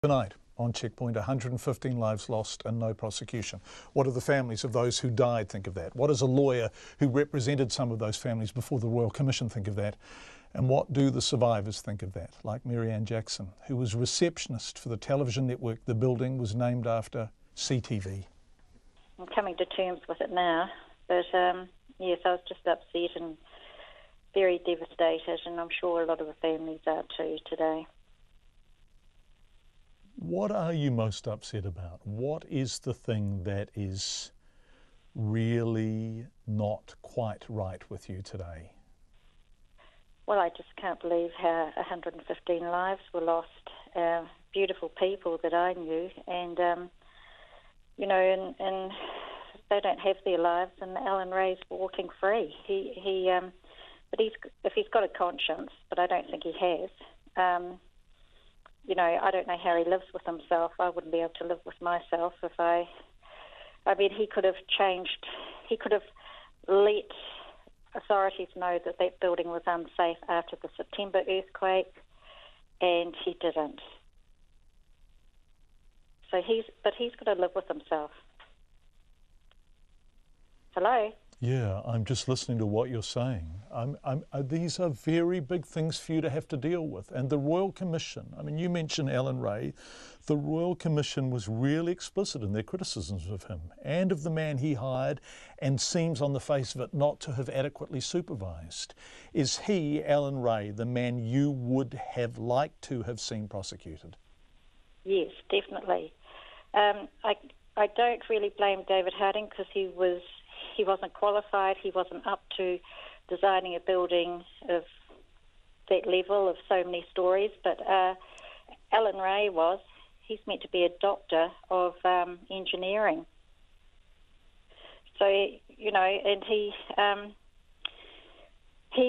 Tonight on Checkpoint, 115 lives lost and no prosecution. What do the families of those who died think of that? What does a lawyer who represented some of those families before the Royal Commission think of that? And what do the survivors think of that? Like Maryanne Jackson, who was receptionist for the television network. The building was named after CTV. I'm coming to terms with it now, but yes, I was just upset and very devastated, and I'm sure a lot of the families are too today. What are you most upset about? What is the thing that is really not quite right with you today? Well, I just can't believe how 115 lives were lost. Beautiful people that I knew, and you know, and they don't have their lives. And Alan Ray's walking free. But if he's got a conscience, but I don't think he has. You know, I don't know how he lives with himself. I wouldn't be able to live with myself if I mean, he could have changed. He could have let authorities know that that building was unsafe after the September earthquake, and he didn't. So he's got to live with himself. Hello? Yeah, I'm just listening to what you're saying. These are very big things for you to have to deal with. And the Royal Commission, I mean, you mentioned Alan Ray. The Royal Commission was really explicit in their criticisms of him and of the man he hired, and seems on the face of it not to have adequately supervised. Is he, Alan Ray, the man you would have liked to have seen prosecuted? Yes, definitely. I don't really blame David Harding, because he wasn't qualified. He wasn't up to designing a building of that level of so many stories. But Alan Ray was. He's meant to be a doctor of engineering. So, you know, and he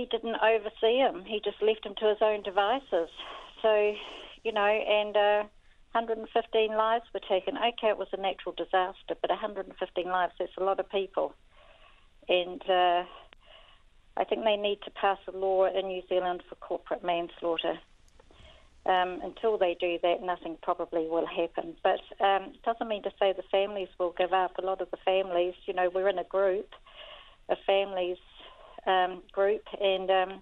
didn't oversee him. He just left him to his own devices. So, you know, and 115 lives were taken. Okay, it was a natural disaster, but 115 lives, that's a lot of people. And I think they need to pass a law in New Zealand for corporate manslaughter. Until they do that, nothing probably will happen. But it doesn't mean to say the families will give up. A lot of the families, you know, we're in a group, a families group, and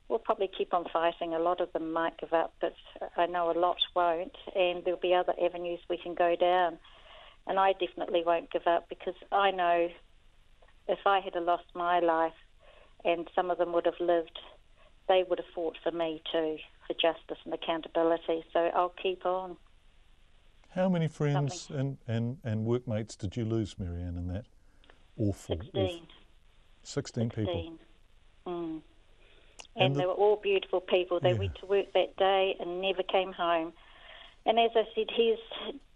we'll probably keep on fighting. A lot of them might give up, but I know a lot won't, and there'll be other avenues we can go down. And I definitely won't give up, because I know if I had lost my life and some of them would have lived, they would have fought for me too, for justice and accountability. So I'll keep on. How many friends and workmates did you lose, Maryanne, in that awful... 16 people. Mm. And they were all beautiful people. They went to work that day and never came home. And as I said, here's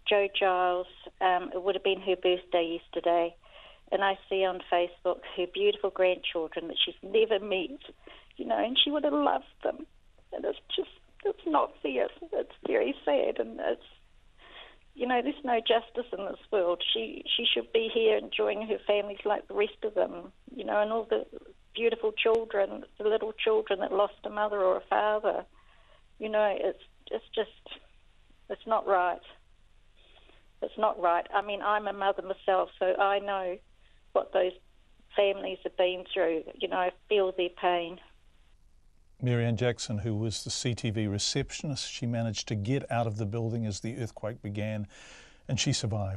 Jo Giles. It would have been her birthday yesterday. And I see on Facebook her beautiful grandchildren that she's never met, you know, and she would have loved them. And it's not fair. It's very sad, and it's, you know, there's no justice in this world. She should be here enjoying her families like the rest of them, you know, and all the beautiful children, the little children that lost a mother or a father. You know, it's not right. It's not right. I mean, I'm a mother myself, so I know what those families have been through. You know, I feel their pain. Maryanne Jackson, who was the CTV receptionist, she managed to get out of the building as the earthquake began, and she survived.